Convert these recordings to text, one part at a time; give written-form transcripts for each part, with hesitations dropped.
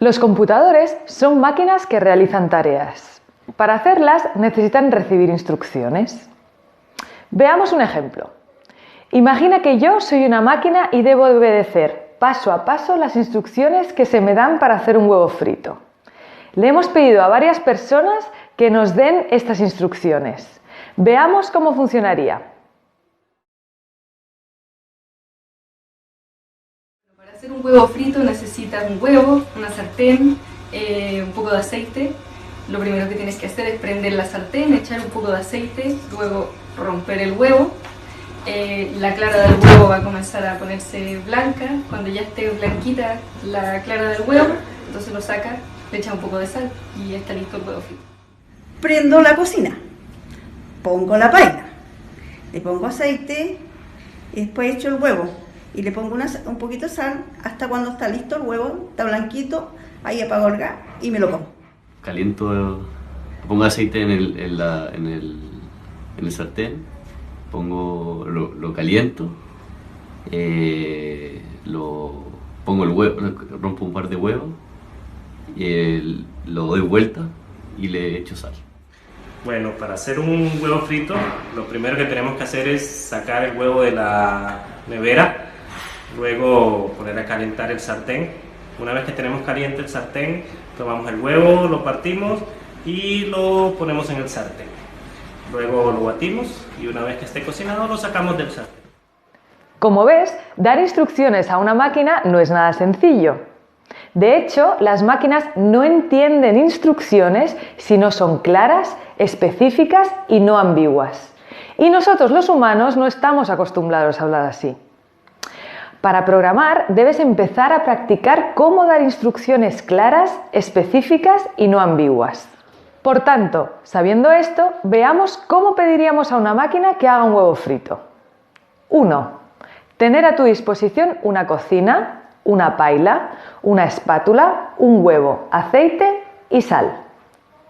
Los computadores son máquinas que realizan tareas. Para hacerlas necesitan recibir instrucciones. Veamos un ejemplo. Imagina que yo soy una máquina y debo obedecer paso a paso las instrucciones que se me dan para hacer un huevo frito. Le hemos pedido a varias personas que nos den estas instrucciones. Veamos cómo funcionaría. Para hacer un huevo frito necesitas un huevo, una sartén, un poco de aceite. Lo primero que tienes que hacer es prender la sartén, echar un poco de aceite, luego romper el huevo. La clara del huevo va a comenzar a ponerse blanca. Cuando ya esté blanquita la clara del huevo, entonces lo sacas, le echas un poco de sal y ya está listo el huevo frito. Prendo la cocina, pongo la paila, le pongo aceite y después echo el huevo y le pongo un poquito de sal hasta cuando está listo el huevo, está blanquito, ahí apago el gas y me lo como. Caliento, pongo aceite en el sartén, lo caliento, pongo el huevo, rompo un par de huevos, lo doy vuelta y le echo sal. Bueno, para hacer un huevo frito, lo primero que tenemos que hacer es sacar el huevo de la nevera, luego poner a calentar el sartén. Una vez que tenemos caliente el sartén, tomamos el huevo, lo partimos y lo ponemos en el sartén. Luego lo batimos y una vez que esté cocinado lo sacamos del sartén. Como ves, dar instrucciones a una máquina no es nada sencillo. De hecho, las máquinas no entienden instrucciones si no son claras, específicas y no ambiguas. Y nosotros los humanos no estamos acostumbrados a hablar así. Para programar debes empezar a practicar cómo dar instrucciones claras, específicas y no ambiguas. Por tanto, sabiendo esto, veamos cómo pediríamos a una máquina que haga un huevo frito. 1. Tener a tu disposición una cocina, una paila, una espátula, un huevo, aceite y sal.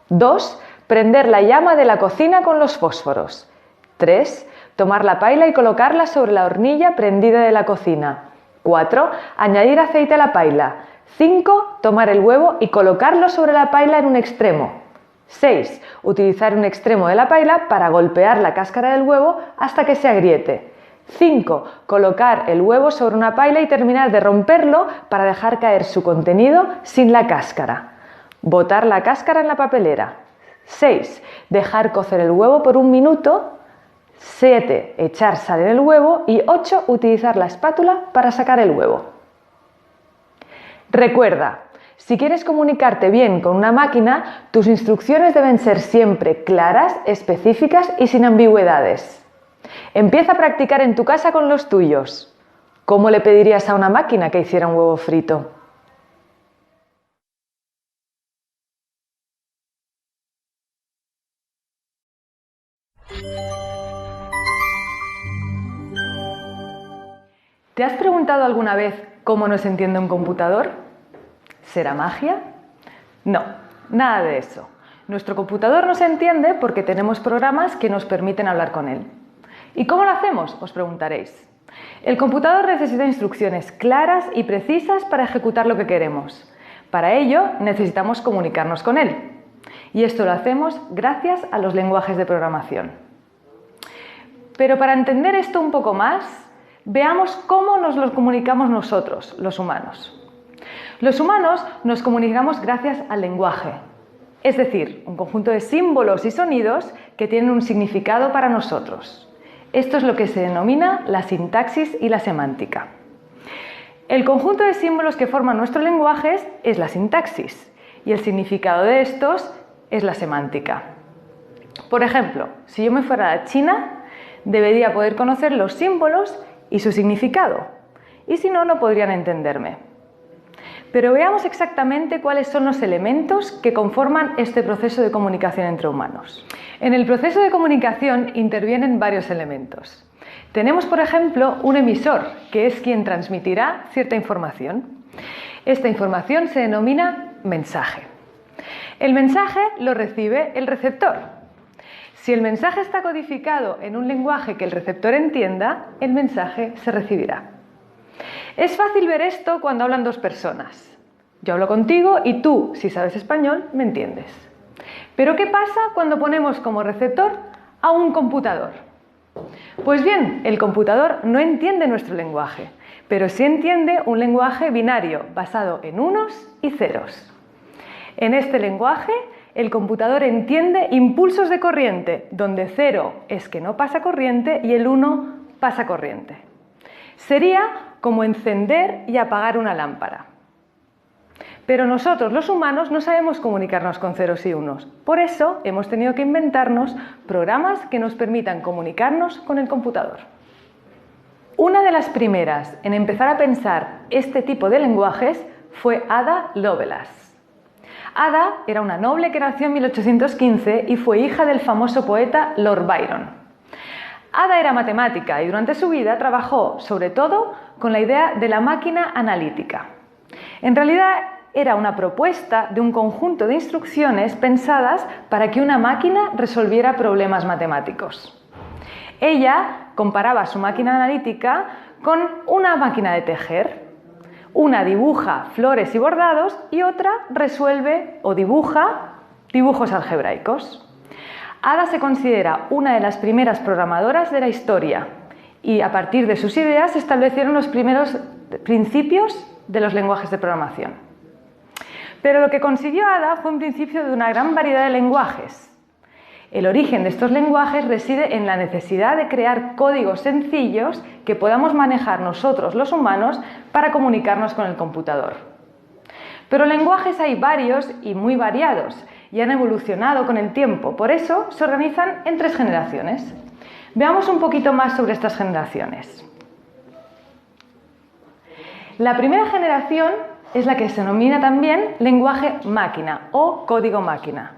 2. Prender la llama de la cocina con los fósforos. 3. Tomar la paila y colocarla sobre la hornilla prendida de la cocina. 4. Añadir aceite a la paila. 5. Tomar el huevo y colocarlo sobre la paila en un extremo. 6. Utilizar un extremo de la paila para golpear la cáscara del huevo hasta que se agriete. 5. Colocar el huevo sobre una paila y terminar de romperlo para dejar caer su contenido sin la cáscara. Botar la cáscara en la papelera. 6. Dejar cocer el huevo por 1 minuto. 7. Echar sal en el huevo. Y 8. Utilizar la espátula para sacar el huevo. Recuerda, si quieres comunicarte bien con una máquina, tus instrucciones deben ser siempre claras, específicas y sin ambigüedades. Empieza a practicar en tu casa con los tuyos. ¿Cómo le pedirías a una máquina que hiciera un huevo frito? ¿Te has preguntado alguna vez cómo nos entiende un computador? ¿Será magia? No, nada de eso. Nuestro computador nos entiende porque tenemos programas que nos permiten hablar con él. ¿Y cómo lo hacemos?, os preguntaréis. El computador necesita instrucciones claras y precisas para ejecutar lo que queremos. Para ello necesitamos comunicarnos con él. Y esto lo hacemos gracias a los lenguajes de programación. Pero para entender esto un poco más, veamos cómo nos lo comunicamos nosotros, los humanos. Los humanos nos comunicamos gracias al lenguaje, es decir, un conjunto de símbolos y sonidos que tienen un significado para nosotros. Esto es lo que se denomina la sintaxis y la semántica. El conjunto de símbolos que forman nuestro lenguaje es la sintaxis y el significado de estos es la semántica. Por ejemplo, si yo me fuera a China, debería poder conocer los símbolos y su significado, y si no, no podrían entenderme. Pero veamos exactamente cuáles son los elementos que conforman este proceso de comunicación entre humanos. En el proceso de comunicación intervienen varios elementos. Tenemos, por ejemplo, un emisor, que es quien transmitirá cierta información. Esta información se denomina mensaje. El mensaje lo recibe el receptor. Si el mensaje está codificado en un lenguaje que el receptor entienda, el mensaje se recibirá. Es fácil ver esto cuando hablan dos personas. Yo hablo contigo y tú, si sabes español, me entiendes. Pero ¿qué pasa cuando ponemos como receptor a un computador? Pues bien, el computador no entiende nuestro lenguaje, pero sí entiende un lenguaje binario basado en unos y ceros. En este lenguaje, el computador entiende impulsos de corriente, donde 0 es que no pasa corriente y el 1 pasa corriente. Sería como encender y apagar una lámpara. Pero nosotros, los humanos, no sabemos comunicarnos con ceros y unos. Por eso hemos tenido que inventarnos programas que nos permitan comunicarnos con el computador. Una de las primeras en empezar a pensar este tipo de lenguajes fue Ada Lovelace. Ada era una noble que nació en 1815 y fue hija del famoso poeta Lord Byron. Ada era matemática y durante su vida trabajó sobre todo con la idea de la máquina analítica. En realidad era una propuesta de un conjunto de instrucciones pensadas para que una máquina resolviera problemas matemáticos. Ella comparaba su máquina analítica con una máquina de tejer. Una dibuja flores y bordados y otra resuelve o dibuja dibujos algebraicos. Ada se considera una de las primeras programadoras de la historia y a partir de sus ideas se establecieron los primeros principios de los lenguajes de programación. Pero lo que consiguió Ada fue un principio de una gran variedad de lenguajes. El origen de estos lenguajes reside en la necesidad de crear códigos sencillos que podamos manejar nosotros, los humanos, para comunicarnos con el computador. Pero lenguajes hay varios y muy variados y han evolucionado con el tiempo, por eso se organizan en 3 generaciones. Veamos un poquito más sobre estas generaciones. La primera generación es la que se denomina también lenguaje máquina o código máquina.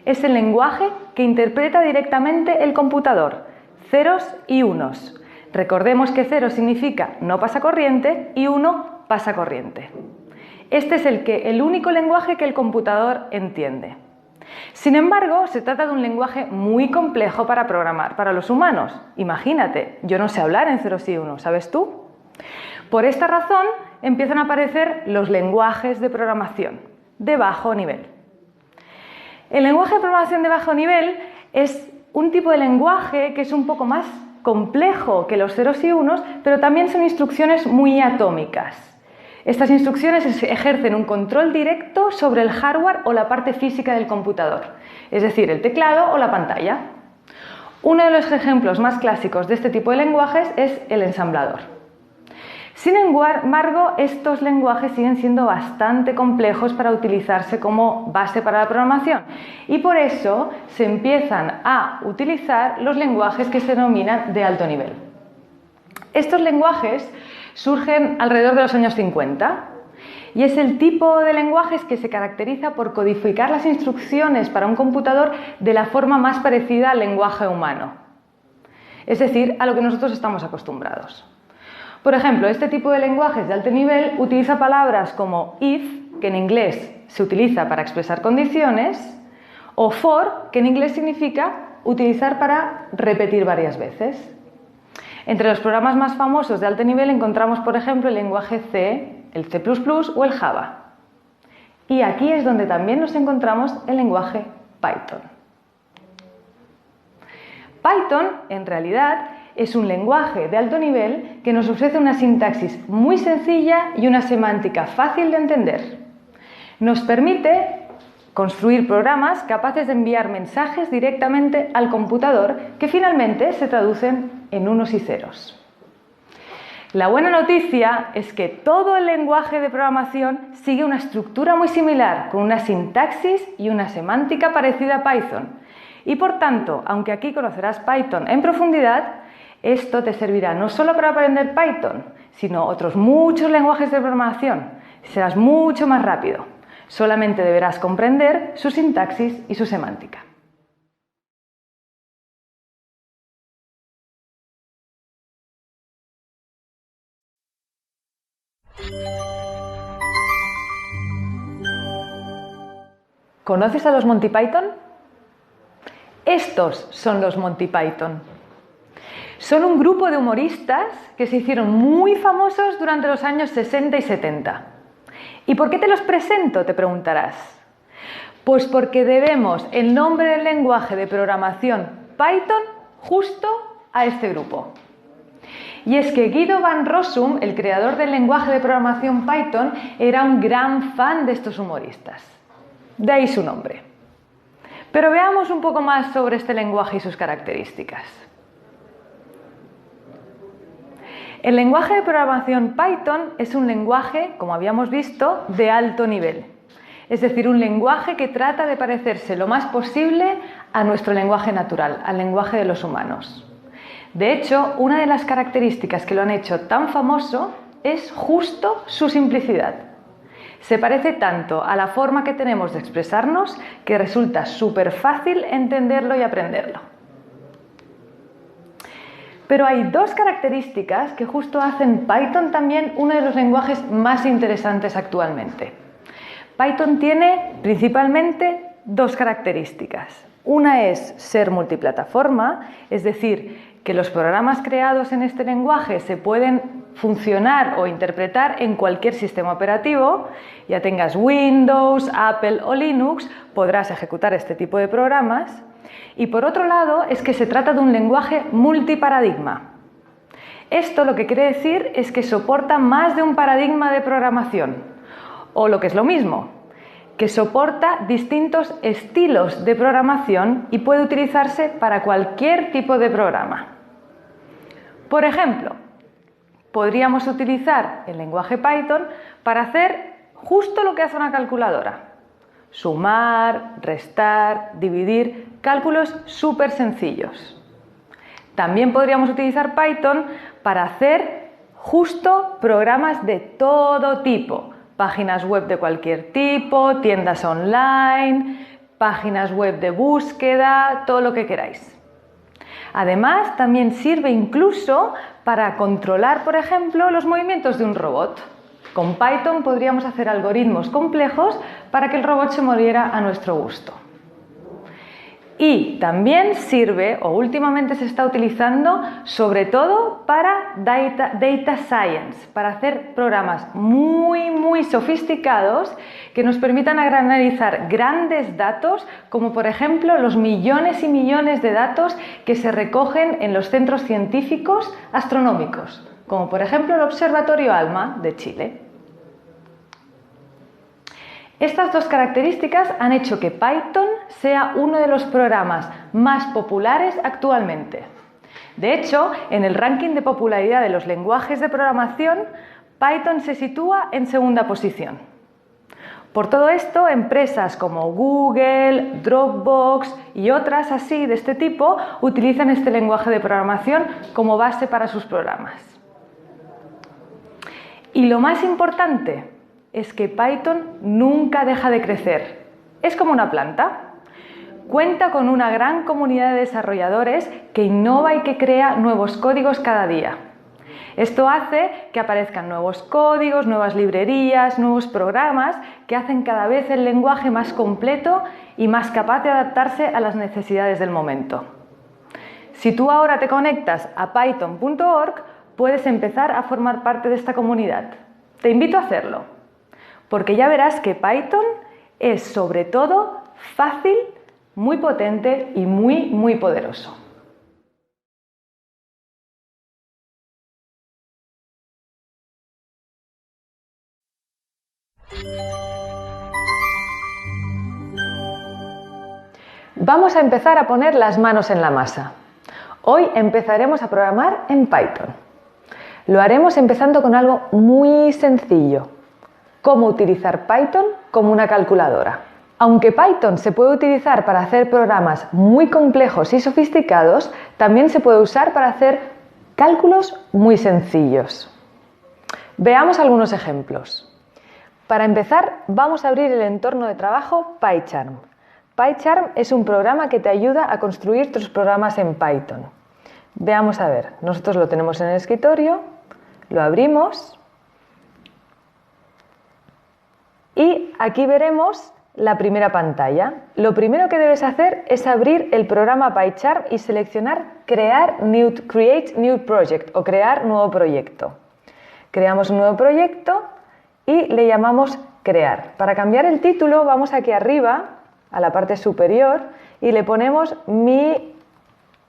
Es el lenguaje que interpreta directamente el computador, ceros y unos. Recordemos que 0 significa no pasa corriente y 1 pasa corriente. Este es el único lenguaje que el computador entiende. Sin embargo, se trata de un lenguaje muy complejo para programar para los humanos. Imagínate, yo no sé hablar en ceros y unos, ¿sabes tú? Por esta razón empiezan a aparecer los lenguajes de programación de bajo nivel. El lenguaje de programación de bajo nivel es un tipo de lenguaje que es un poco más complejo que los ceros y unos, pero también son instrucciones muy atómicas. Estas instrucciones ejercen un control directo sobre el hardware o la parte física del computador, es decir, el teclado o la pantalla. Uno de los ejemplos más clásicos de este tipo de lenguajes es el ensamblador. Sin embargo, estos lenguajes siguen siendo bastante complejos para utilizarse como base para la programación y por eso se empiezan a utilizar los lenguajes que se denominan de alto nivel. Estos lenguajes surgen alrededor de los años 50 y es el tipo de lenguajes que se caracteriza por codificar las instrucciones para un computador de la forma más parecida al lenguaje humano, es decir, a lo que nosotros estamos acostumbrados. Por ejemplo, este tipo de lenguajes de alto nivel utiliza palabras como if, que en inglés se utiliza para expresar condiciones, o for, que en inglés significa utilizar para repetir varias veces. Entre los programas más famosos de alto nivel encontramos, por ejemplo, el lenguaje C, el C++ o el Java. Y aquí es donde también nos encontramos el lenguaje Python. Python, en realidad, es un lenguaje de alto nivel que nos ofrece una sintaxis muy sencilla y una semántica fácil de entender. Nos permite construir programas capaces de enviar mensajes directamente al computador que finalmente se traducen en unos y ceros. La buena noticia es que todo el lenguaje de programación sigue una estructura muy similar, con una sintaxis y una semántica parecida a Python. Y por tanto, aunque aquí conocerás Python en profundidad, esto te servirá no solo para aprender Python, sino otros muchos lenguajes de programación. Serás mucho más rápido. Solamente deberás comprender su sintaxis y su semántica. ¿Conoces a los Monty Python? Estos son los Monty Python. Son un grupo de humoristas que se hicieron muy famosos durante los años 60 y 70. ¿Y por qué te los presento?, te preguntarás. Pues porque debemos el nombre del lenguaje de programación Python justo a este grupo. Y es que Guido van Rossum, el creador del lenguaje de programación Python, era un gran fan de estos humoristas. De ahí su nombre. Pero veamos un poco más sobre este lenguaje y sus características. El lenguaje de programación Python es un lenguaje, como habíamos visto, de alto nivel. Es decir, un lenguaje que trata de parecerse lo más posible a nuestro lenguaje natural, al lenguaje de los humanos. De hecho, una de las características que lo han hecho tan famoso es justo su simplicidad. Se parece tanto a la forma que tenemos de expresarnos que resulta súper fácil entenderlo y aprenderlo. Pero hay dos características que justo hacen Python también uno de los lenguajes más interesantes actualmente. Python tiene principalmente dos características. Una es ser multiplataforma, es decir, que los programas creados en este lenguaje se pueden funcionar o interpretar en cualquier sistema operativo. Ya tengas Windows, Apple o Linux, podrás ejecutar este tipo de programas. Y por otro lado, es que se trata de un lenguaje multiparadigma. Esto lo que quiere decir es que soporta más de un paradigma de programación, o lo que es lo mismo, que soporta distintos estilos de programación y puede utilizarse para cualquier tipo de programa. Por ejemplo, podríamos utilizar el lenguaje Python para hacer justo lo que hace una calculadora. Sumar, restar, dividir, cálculos súper sencillos. También podríamos utilizar Python para hacer justo programas de todo tipo. Páginas web de cualquier tipo, tiendas online, páginas web de búsqueda, todo lo que queráis. Además, también sirve incluso para controlar, por ejemplo, los movimientos de un robot. Con Python podríamos hacer algoritmos complejos para que el robot se moviera a nuestro gusto. Y también sirve, o últimamente se está utilizando, sobre todo para data science, para hacer programas muy sofisticados que nos permitan analizar grandes datos, como por ejemplo los millones y millones de datos que se recogen en los centros científicos astronómicos, como por ejemplo el Observatorio ALMA de Chile. Estas dos características han hecho que Python sea uno de los programas más populares actualmente. De hecho, en el ranking de popularidad de los lenguajes de programación, Python se sitúa en segunda posición. Por todo esto, empresas como Google, Dropbox y otras así de este tipo utilizan este lenguaje de programación como base para sus programas. Y lo más importante es que Python nunca deja de crecer. Es como una planta. Cuenta con una gran comunidad de desarrolladores que innova y que crea nuevos códigos cada día. Esto hace que aparezcan nuevos códigos, nuevas librerías, nuevos programas que hacen cada vez el lenguaje más completo y más capaz de adaptarse a las necesidades del momento. Si tú ahora te conectas a python.org, puedes empezar a formar parte de esta comunidad. Te invito a hacerlo, porque ya verás que Python es sobre todo fácil, muy potente y muy poderoso. Vamos a empezar a poner las manos en la masa. Hoy empezaremos a programar en Python. Lo haremos empezando con algo muy sencillo. Cómo utilizar Python como una calculadora. Aunque Python se puede utilizar para hacer programas muy complejos y sofisticados, también se puede usar para hacer cálculos muy sencillos. Veamos algunos ejemplos. Para empezar, vamos a abrir el entorno de trabajo PyCharm. PyCharm es un programa que te ayuda a construir tus programas en Python. Veamos a ver, nosotros lo tenemos en el escritorio, lo abrimos y aquí veremos la primera pantalla. Lo primero que debes hacer es abrir el programa PyCharm y seleccionar Create New Project o Crear nuevo proyecto. Creamos un nuevo proyecto y le llamamos crear. Para cambiar el título vamos aquí arriba, a la parte superior, y le ponemos mi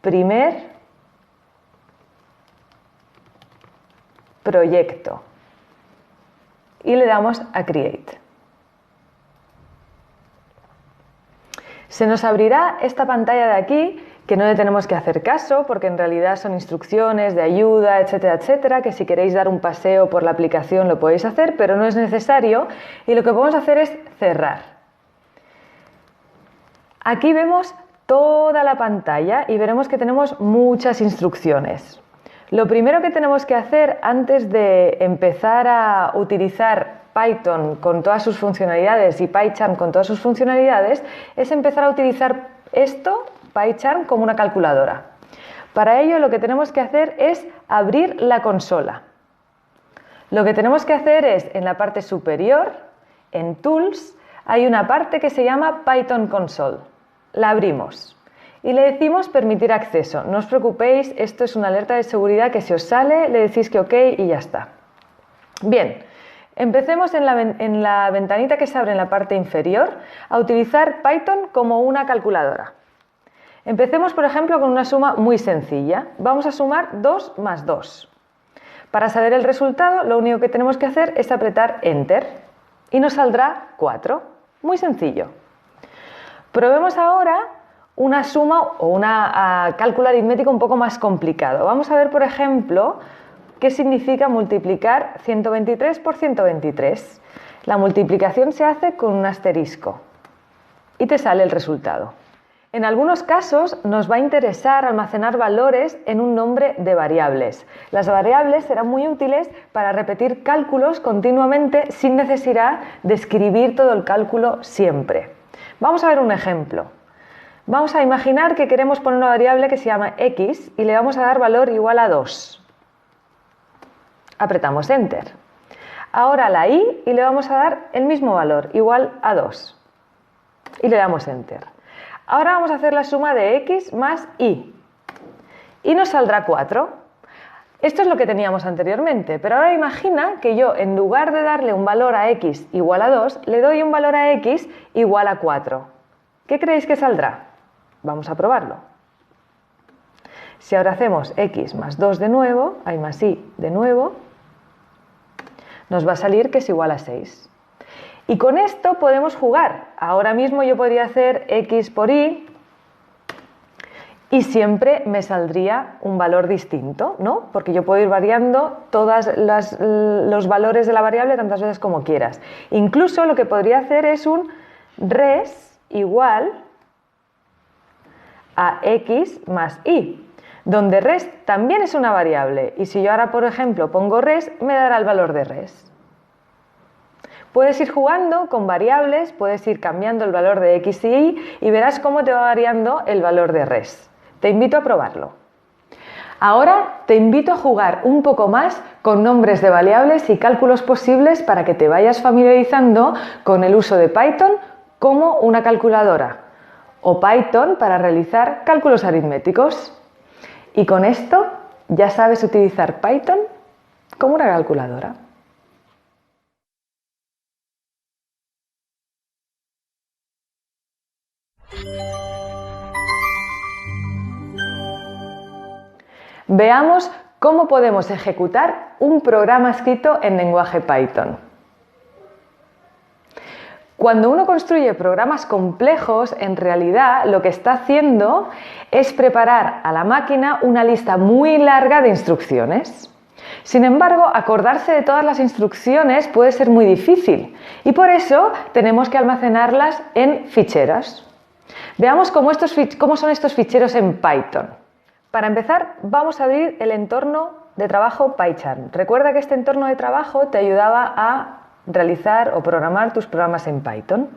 primer proyecto. Y le damos a Create. Se nos abrirá esta pantalla de aquí, que no le tenemos que hacer caso, porque en realidad son instrucciones de ayuda, etcétera, etcétera, que si queréis dar un paseo por la aplicación lo podéis hacer, pero no es necesario, y lo que podemos hacer es cerrar. Aquí vemos toda la pantalla y veremos que tenemos muchas instrucciones. Lo primero que tenemos que hacer antes de empezar a utilizar Python con todas sus funcionalidades y PyCharm con todas sus funcionalidades es empezar a utilizar esto, PyCharm, como una calculadora. Para ello lo que tenemos que hacer es abrir la consola. Lo que tenemos que hacer es, en la parte superior, en Tools, hay una parte que se llama Python Console. La abrimos y le decimos permitir acceso. No os preocupéis, esto es una alerta de seguridad que si os sale le decís que OK y ya está. Bien, empecemos en la ventanita que se abre en la parte inferior a utilizar Python como una calculadora. Empecemos, por ejemplo, con una suma muy sencilla. Vamos a sumar 2 más 2. Para saber el resultado, lo único que tenemos que hacer es apretar Enter y nos saldrá 4. Muy sencillo. Probemos ahora una suma o una cálculo aritmético un poco más complicado. Vamos a ver, por ejemplo, qué significa multiplicar 123 por 123. La multiplicación se hace con un asterisco y te sale el resultado. En algunos casos nos va a interesar almacenar valores en un nombre de variables. Las variables serán muy útiles para repetir cálculos continuamente sin necesidad de escribir todo el cálculo siempre. Vamos a ver un ejemplo. Vamos a imaginar que queremos poner una variable que se llama x y le vamos a dar valor igual a 2. Apretamos Enter. Ahora la y le vamos a dar el mismo valor, igual a 2. Y le damos Enter. Ahora vamos a hacer la suma de x más y. Y nos saldrá 4. Esto es lo que teníamos anteriormente, pero ahora imagina que yo, en lugar de darle un valor a x igual a 2, le doy un valor a x igual a 4. ¿Qué creéis que saldrá? Vamos a probarlo. Si ahora hacemos x más 2 de nuevo, hay más y de nuevo, nos va a salir que es igual a 6. Y con esto podemos jugar. Ahora mismo yo podría hacer x por y siempre me saldría un valor distinto, ¿no? Porque yo puedo ir variando todos los valores de la variable tantas veces como quieras. Incluso lo que podría hacer es un res igual a x más y, donde res también es una variable. Y si yo ahora, por ejemplo, pongo res, me dará el valor de res. Puedes ir jugando con variables, puedes ir cambiando el valor de x y y verás cómo te va variando el valor de res. Te invito a probarlo. Ahora te invito a jugar un poco más con nombres de variables y cálculos posibles para que te vayas familiarizando con el uso de Python como una calculadora o Python para realizar cálculos aritméticos. Y con esto ya sabes utilizar Python como una calculadora. Veamos cómo podemos ejecutar un programa escrito en lenguaje Python. Cuando uno construye programas complejos, en realidad lo que está haciendo es preparar a la máquina una lista muy larga de instrucciones. Sin embargo, acordarse de todas las instrucciones puede ser muy difícil y por eso tenemos que almacenarlas en ficheros. Veamos cómo son estos ficheros en Python. Para empezar, vamos a abrir el entorno de trabajo PyCharm. Recuerda que este entorno de trabajo te ayudaba a realizar o programar tus programas en Python.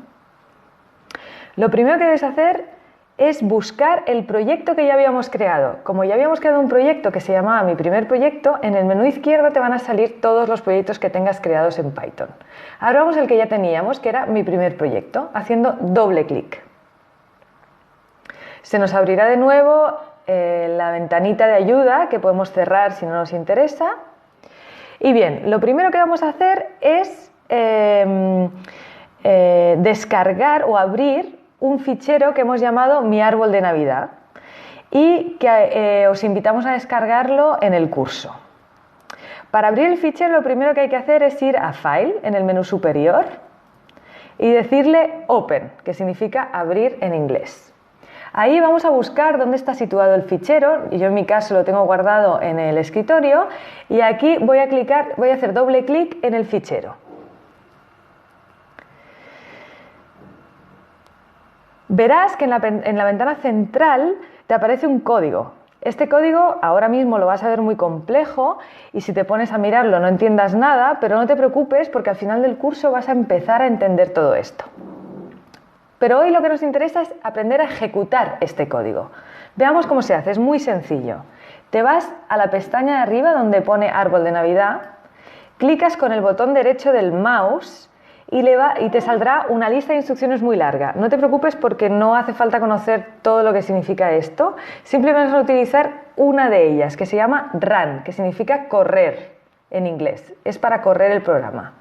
Lo primero que debes hacer es buscar el proyecto que ya habíamos creado. Como ya habíamos creado un proyecto que se llamaba Mi Primer Proyecto, en el menú izquierdo te van a salir todos los proyectos que tengas creados en Python. Ahora vamos al que ya teníamos, que era Mi Primer Proyecto, haciendo doble clic. Se nos abrirá de nuevo la ventanita de ayuda que podemos cerrar si no nos interesa. Y bien, lo primero que vamos a hacer es descargar o abrir un fichero que hemos llamado Mi Árbol de Navidad y que os invitamos a descargarlo en el curso. Para abrir el fichero lo primero que hay que hacer es ir a File en el menú superior y decirle Open, que significa abrir en inglés. Ahí vamos a buscar dónde está situado el fichero, y yo en mi caso lo tengo guardado en el escritorio, y aquí voy a hacer doble clic en el fichero. Verás que en la ventana central te aparece un código. Este código ahora mismo lo vas a ver muy complejo y si te pones a mirarlo no entiendas nada, pero no te preocupes porque al final del curso vas a empezar a entender todo esto. Pero hoy lo que nos interesa es aprender a ejecutar este código. Veamos cómo se hace, es muy sencillo. Te vas a la pestaña de arriba donde pone Árbol de Navidad, clicas con el botón derecho del mouse y te saldrá una lista de instrucciones muy larga. No te preocupes porque no hace falta conocer todo lo que significa esto, simplemente vas a utilizar una de ellas, que se llama Run, que significa correr en inglés. Es para correr el programa.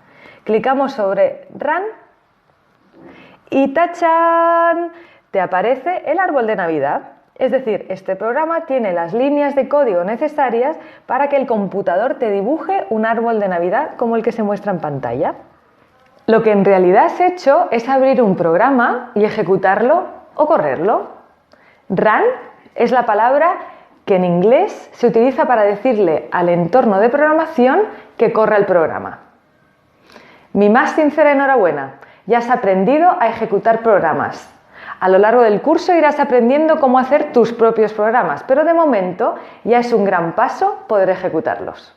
Clicamos sobre Run y ¡tachán! Te aparece el árbol de Navidad. Es decir, este programa tiene las líneas de código necesarias para que el computador te dibuje un árbol de Navidad como el que se muestra en pantalla. Lo que en realidad has hecho es abrir un programa y ejecutarlo o correrlo. Run es la palabra que en inglés se utiliza para decirle al entorno de programación que corra el programa. Mi más sincera enhorabuena, ya has aprendido a ejecutar programas. A lo largo del curso irás aprendiendo cómo hacer tus propios programas, pero de momento ya es un gran paso poder ejecutarlos.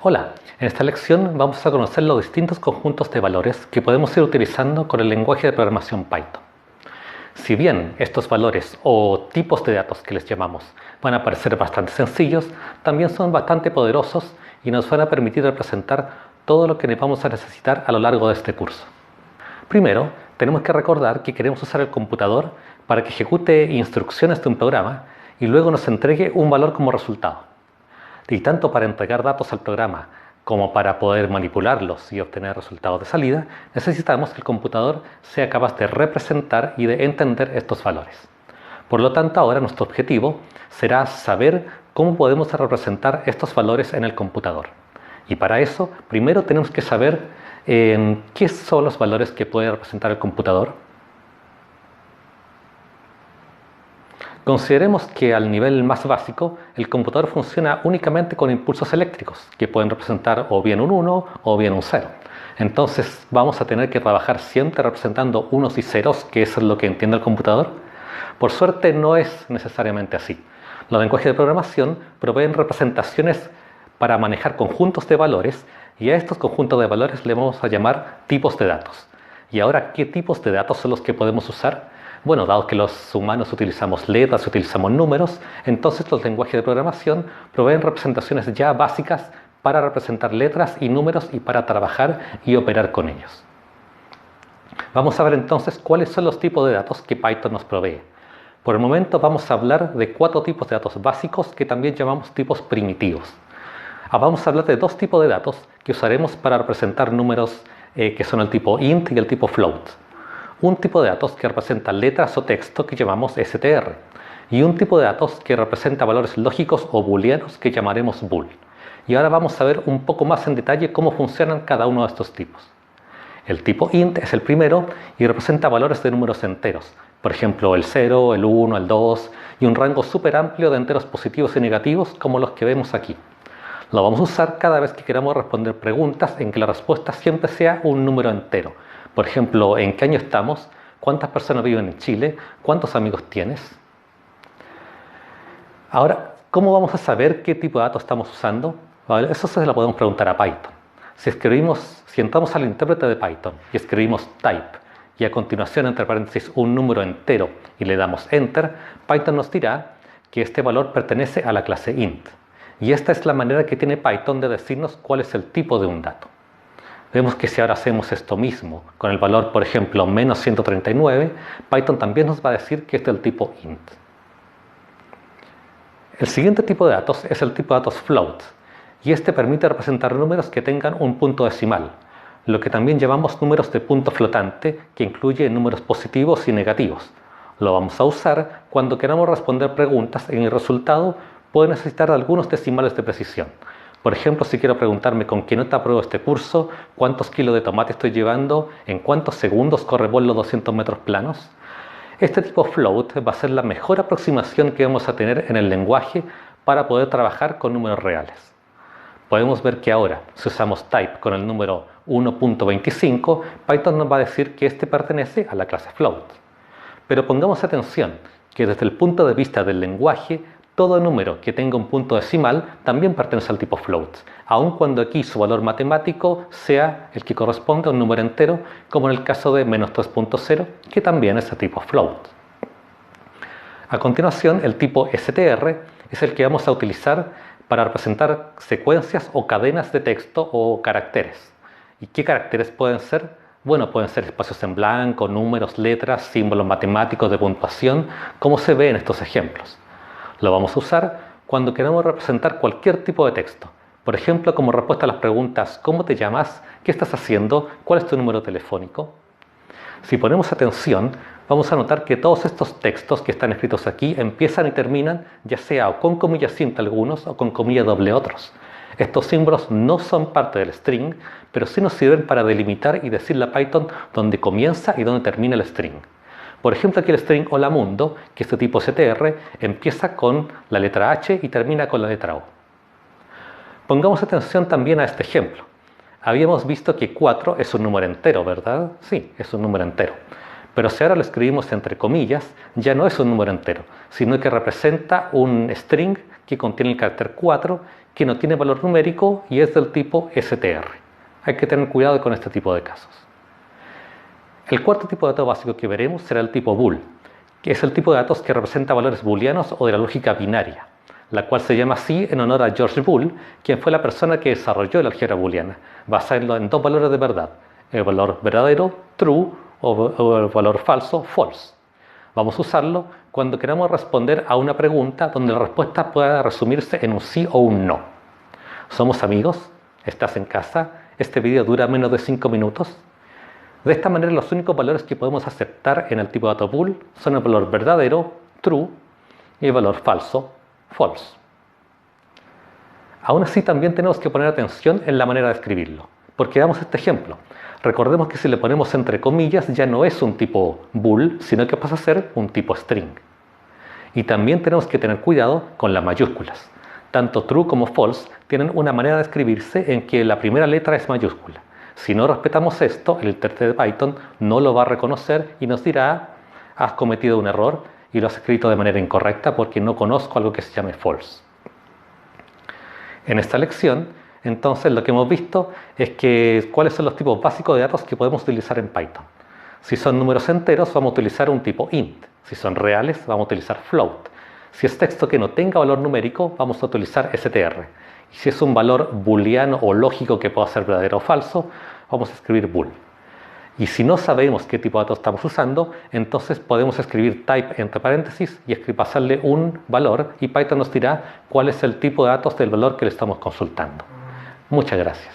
Hola, en esta lección vamos a conocer los distintos conjuntos de valores que podemos ir utilizando con el lenguaje de programación Python. Si bien estos valores o tipos de datos que les llamamos van a parecer bastante sencillos, también son bastante poderosos y nos van a permitir representar todo lo que vamos a necesitar a lo largo de este curso. Primero, tenemos que recordar que queremos usar el computador para que ejecute instrucciones de un programa y luego nos entregue un valor como resultado. Y tanto para entregar datos al programa como para poder manipularlos y obtener resultados de salida, necesitamos que el computador sea capaz de representar y de entender estos valores. Por lo tanto, ahora nuestro objetivo será saber cómo podemos representar estos valores en el computador. Y para eso, primero tenemos que saber qué son los valores que puede representar el computador. Consideremos que al nivel más básico, el computador funciona únicamente con impulsos eléctricos, que pueden representar o bien un 1 o bien un 0. Entonces vamos a tener que trabajar siempre representando unos y ceros, que es lo que entiende el computador. Por suerte no es necesariamente así. Los lenguajes de programación proveen representaciones para manejar conjuntos de valores, y a estos conjuntos de valores le vamos a llamar tipos de datos. Y ahora, ¿qué tipos de datos son los que podemos usar? Bueno, dado que los humanos utilizamos letras, utilizamos números, entonces los lenguajes de programación proveen representaciones ya básicas para representar letras y números y para trabajar y operar con ellos. Vamos a ver entonces cuáles son los tipos de datos que Python nos provee. Por el momento vamos a hablar de 4 tipos de datos básicos que también llamamos tipos primitivos. Vamos a hablar de 2 tipos de datos que usaremos para representar números que son el tipo int y el tipo float. Un tipo de datos que representa letras o texto que llamamos str, y un tipo de datos que representa valores lógicos o booleanos que llamaremos bool. Y ahora vamos a ver un poco más en detalle cómo funcionan cada uno de estos tipos. El tipo int es el primero y representa valores de números enteros, por ejemplo el 0, el 1, el 2 y un rango súper amplio de enteros positivos y negativos como los que vemos aquí. Lo vamos a usar cada vez que queramos responder preguntas en que la respuesta siempre sea un número entero. Por ejemplo, ¿en qué año estamos? ¿Cuántas personas viven en Chile? ¿Cuántos amigos tienes? Ahora, ¿cómo vamos a saber qué tipo de datos estamos usando? Vale, eso se lo podemos preguntar a Python. Si entramos al intérprete de Python y escribimos type y a continuación entre paréntesis un número entero y le damos enter, Python nos dirá que este valor pertenece a la clase int. Y esta es la manera que tiene Python de decirnos cuál es el tipo de un dato. Vemos que si ahora hacemos esto mismo con el valor, por ejemplo, menos 139, Python también nos va a decir que este es el tipo int. El siguiente tipo de datos es el tipo de datos float, y este permite representar números que tengan un punto decimal, lo que también llamamos números de punto flotante, que incluye números positivos y negativos. Lo vamos a usar cuando queramos responder preguntas en el resultado puede necesitar algunos decimales de precisión. Por ejemplo, si quiero preguntarme con qué nota apruebo este curso, cuántos kilos de tomate estoy llevando, en cuántos segundos corre por los 200 metros planos. Este tipo float va a ser la mejor aproximación que vamos a tener en el lenguaje para poder trabajar con números reales. Podemos ver que ahora, si usamos type con el número 1.25, Python nos va a decir que este pertenece a la clase float. Pero pongamos atención que desde el punto de vista del lenguaje, todo número que tenga un punto decimal también pertenece al tipo float, aun cuando aquí su valor matemático sea el que corresponde a un número entero, como en el caso de menos 3.0, que también es de tipo float. A continuación, el tipo str es el que vamos a utilizar para representar secuencias o cadenas de texto o caracteres. ¿Y qué caracteres pueden ser? Bueno, pueden ser espacios en blanco, números, letras, símbolos matemáticos de puntuación, como se ve en estos ejemplos. Lo vamos a usar cuando queramos representar cualquier tipo de texto. Por ejemplo, como respuesta a las preguntas ¿cómo te llamas? ¿Qué estás haciendo? ¿Cuál es tu número telefónico? Si ponemos atención, vamos a notar que todos estos textos que están escritos aquí empiezan y terminan ya sea o con comillas simple algunos o con comillas doble otros. Estos símbolos no son parte del string, pero sí nos sirven para delimitar y decirle a Python dónde comienza y dónde termina el string. Por ejemplo, aquí el string hola mundo, que es de tipo str, empieza con la letra H y termina con la letra O. Pongamos atención también a este ejemplo. Habíamos visto que 4 es un número entero, ¿verdad? Sí, es un número entero. Pero si ahora lo escribimos entre comillas, ya no es un número entero, sino que representa un string que contiene el carácter 4, que no tiene valor numérico y es del tipo str. Hay que tener cuidado con este tipo de casos. El cuarto tipo de dato básico que veremos será el tipo bool, que es el tipo de datos que representa valores booleanos o de la lógica binaria, la cual se llama así en honor a George Boole, quien fue la persona que desarrolló la álgebra booleana, basada en dos valores de verdad, el valor verdadero, true, o el valor falso, false. Vamos a usarlo cuando queramos responder a una pregunta donde la respuesta pueda resumirse en un sí o un no. ¿Somos amigos? ¿Estás en casa? ¿Este video dura menos de 5 minutos? De esta manera, los únicos valores que podemos aceptar en el tipo de dato bool son el valor verdadero, true, y el valor falso, false. Aún así, también tenemos que poner atención en la manera de escribirlo, porque veamos este ejemplo. Recordemos que si le ponemos entre comillas ya no es un tipo bool, sino que pasa a ser un tipo string. Y también tenemos que tener cuidado con las mayúsculas. Tanto true como false tienen una manera de escribirse en que la primera letra es mayúscula. Si no respetamos esto, el intérprete de Python no lo va a reconocer y nos dirá: has cometido un error y lo has escrito de manera incorrecta porque no conozco algo que se llame false. En esta lección, entonces, lo que hemos visto es que cuáles son los tipos básicos de datos que podemos utilizar en Python. Si son números enteros, vamos a utilizar un tipo int. Si son reales, vamos a utilizar float. Si es texto que no tenga valor numérico, vamos a utilizar str. Y si es un valor booleano o lógico que pueda ser verdadero o falso, vamos a escribir bool. Y si no sabemos qué tipo de datos estamos usando, entonces podemos escribir type entre paréntesis y pasarle un valor y Python nos dirá cuál es el tipo de datos del valor que le estamos consultando. Muchas gracias.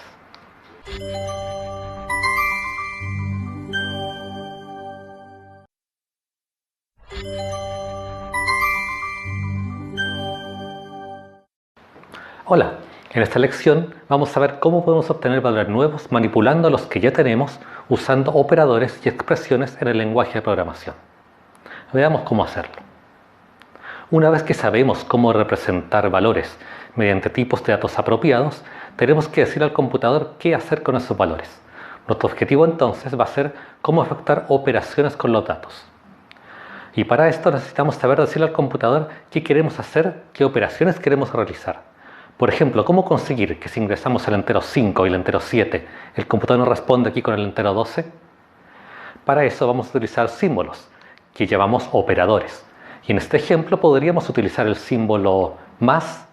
Hola, en esta lección vamos a ver cómo podemos obtener valores nuevos manipulando los que ya tenemos usando operadores y expresiones en el lenguaje de programación. Veamos cómo hacerlo. Una vez que sabemos cómo representar valores mediante tipos de datos apropiados, tenemos que decir al computador qué hacer con esos valores. Nuestro objetivo entonces va a ser cómo efectuar operaciones con los datos. Y para esto necesitamos saber decirle al computador qué queremos hacer, qué operaciones queremos realizar. Por ejemplo, cómo conseguir que si ingresamos el entero 5 y el entero 7, el computador nos responde aquí con el entero 12. Para eso vamos a utilizar símbolos, que llamamos operadores. Y en este ejemplo podríamos utilizar el símbolo más,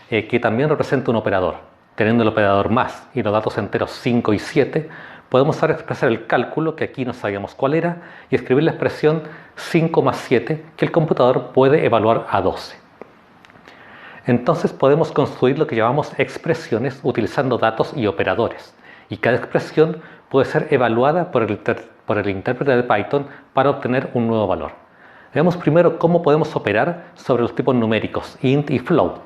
que también representa un operador. Teniendo el operador más y los datos enteros 5 y 7, podemos ahora expresar el cálculo, que aquí no sabíamos cuál era, y escribir la expresión 5 más 7, que el computador puede evaluar a 12. Entonces podemos construir lo que llamamos expresiones utilizando datos y operadores. Y cada expresión puede ser evaluada por el intérprete de Python para obtener un nuevo valor. Veamos primero cómo podemos operar sobre los tipos numéricos, int y float.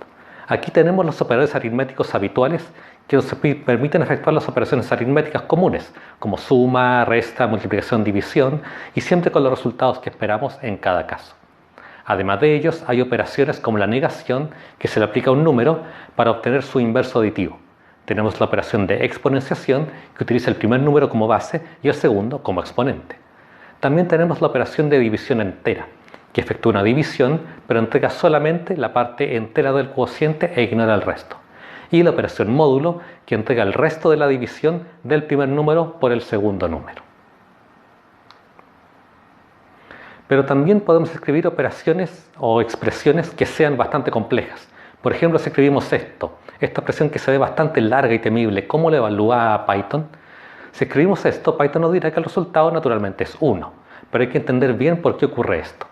Aquí tenemos los operadores aritméticos habituales que nos permiten efectuar las operaciones aritméticas comunes, como suma, resta, multiplicación, división, y siempre con los resultados que esperamos en cada caso. Además de ellos, hay operaciones como la negación, que se le aplica a un número para obtener su inverso aditivo. Tenemos la operación de exponenciación, que utiliza el primer número como base y el segundo como exponente. También tenemos la operación de división entera, que efectúa una división, pero entrega solamente la parte entera del cociente e ignora el resto. Y la operación módulo, que entrega el resto de la división del primer número por el segundo número. Pero también podemos escribir operaciones o expresiones que sean bastante complejas. Por ejemplo, si escribimos esta expresión que se ve bastante larga y temible, ¿cómo lo evalúa Python? Si escribimos esto, Python nos dirá que el resultado naturalmente es 1, pero hay que entender bien por qué ocurre esto.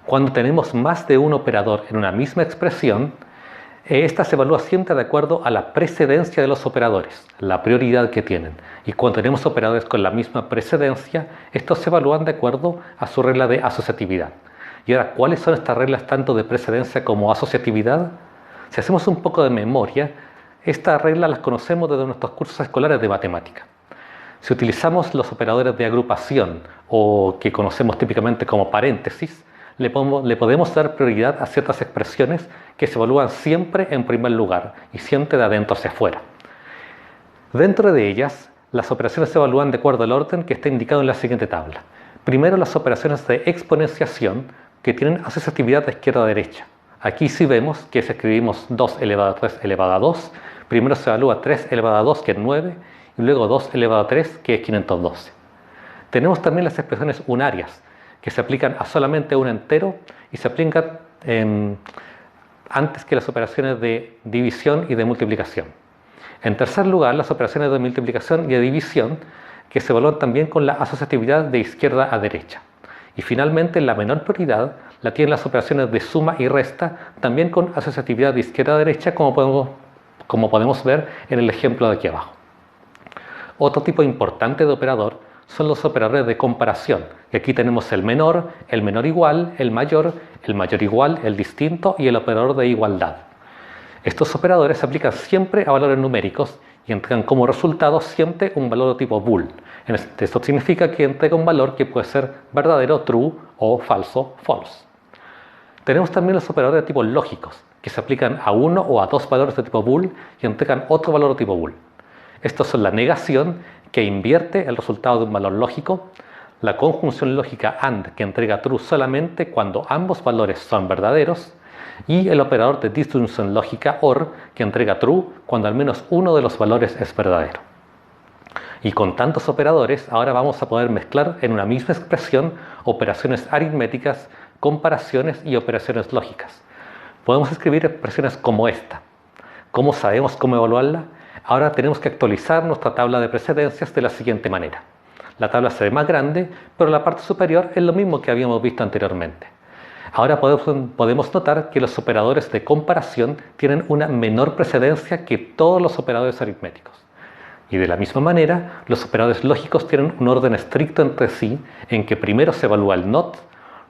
Cuando tenemos más de un operador en una misma expresión, esta se evalúa siempre de acuerdo a la precedencia de los operadores, la prioridad que tienen. Y cuando tenemos operadores con la misma precedencia, estos se evalúan de acuerdo a su regla de asociatividad. Y ahora, ¿cuáles son estas reglas tanto de precedencia como asociatividad? Si hacemos un poco de memoria, estas reglas las conocemos desde nuestros cursos escolares de matemática. Si utilizamos los operadores de agrupación o que conocemos típicamente como paréntesis, le podemos dar prioridad a ciertas expresiones que se evalúan siempre en primer lugar y siempre de adentro hacia afuera. Dentro de ellas, las operaciones se evalúan de acuerdo al orden que está indicado en la siguiente tabla. Primero, las operaciones de exponenciación que tienen asociatividad de izquierda a derecha. Aquí sí vemos que si escribimos 2 elevado a 3 elevado a 2, primero se evalúa 3 elevado a 2, que es 9, y luego 2 elevado a 3, que es 512. Tenemos también las expresiones unarias, que se aplican a solamente un entero y se aplican antes que las operaciones de división y de multiplicación. En tercer lugar, las operaciones de multiplicación y de división, que se evalúan también con la asociatividad de izquierda a derecha. Y finalmente, la menor prioridad la tienen las operaciones de suma y resta, también con asociatividad de izquierda a derecha, como podemos ver en el ejemplo de aquí abajo. Otro tipo importante de operador son los operadores de comparación. Y aquí tenemos el menor igual, el mayor igual, el distinto y el operador de igualdad. Estos operadores se aplican siempre a valores numéricos y entregan como resultado siempre un valor de tipo bool. Esto significa que entrega un valor que puede ser verdadero, true, o falso, false. Tenemos también los operadores de tipo lógicos, que se aplican a uno o a dos valores de tipo bool y entregan otro valor de tipo bool. Estos son la negación, que invierte el resultado de un valor lógico, la conjunción lógica AND, que entrega true solamente cuando ambos valores son verdaderos, y el operador de disyunción lógica OR, que entrega true cuando al menos uno de los valores es verdadero. Y con tantos operadores, ahora vamos a poder mezclar en una misma expresión operaciones aritméticas, comparaciones y operaciones lógicas. Podemos escribir expresiones como esta. ¿Cómo sabemos cómo evaluarla? Ahora tenemos que actualizar nuestra tabla de precedencias de la siguiente manera. La tabla se ve más grande, pero la parte superior es lo mismo que habíamos visto anteriormente. Ahora podemos notar que los operadores de comparación tienen una menor precedencia que todos los operadores aritméticos. Y de la misma manera, los operadores lógicos tienen un orden estricto entre sí, en que primero se evalúa el NOT,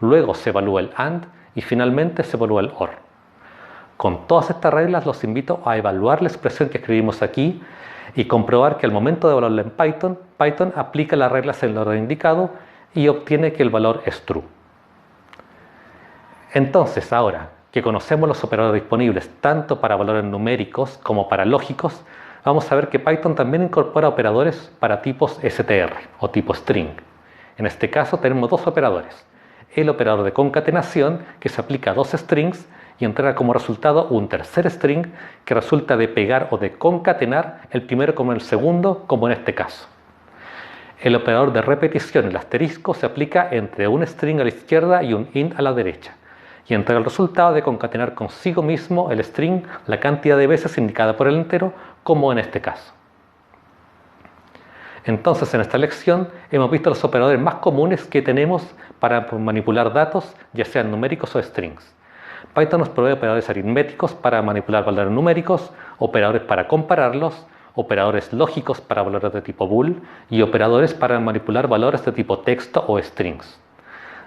luego se evalúa el AND y finalmente se evalúa el OR. Con todas estas reglas los invito a evaluar la expresión que escribimos aquí y comprobar que al momento de evaluarla en Python aplica las reglas en el orden indicado y obtiene que el valor es true. Entonces, ahora que conocemos los operadores disponibles tanto para valores numéricos como para lógicos, vamos a ver que Python también incorpora operadores para tipos str o tipo string. En este caso tenemos dos operadores. El operador de concatenación, que se aplica a dos strings y entrega como resultado un tercer string que resulta de pegar o de concatenar el primero con el segundo, como en este caso. El operador de repetición, el asterisco, se aplica entre un string a la izquierda y un int a la derecha y entrega el resultado de concatenar consigo mismo el string la cantidad de veces indicada por el entero, como en este caso. Entonces, en esta lección hemos visto los operadores más comunes que tenemos para manipular datos, ya sean numéricos o strings. Python nos provee operadores aritméticos para manipular valores numéricos, operadores para compararlos, operadores lógicos para valores de tipo bool y operadores para manipular valores de tipo texto o strings.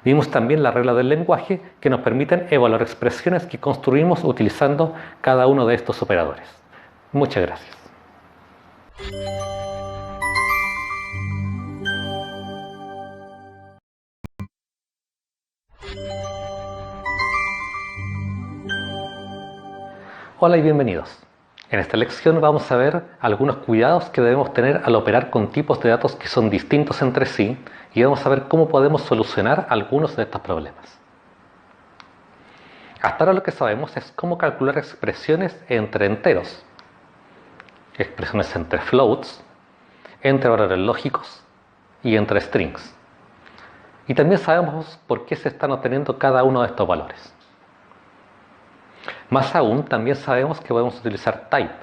Vimos también la regla del lenguaje que nos permiten evaluar expresiones que construimos utilizando cada uno de estos operadores. Muchas gracias. Hola y bienvenidos. En esta lección vamos a ver algunos cuidados que debemos tener al operar con tipos de datos que son distintos entre sí y vamos a ver cómo podemos solucionar algunos de estos problemas. Hasta ahora lo que sabemos es cómo calcular expresiones entre enteros, expresiones entre floats, entre valores lógicos y entre strings. Y también sabemos por qué se están obteniendo cada uno de estos valores. Más aún, también sabemos que podemos utilizar type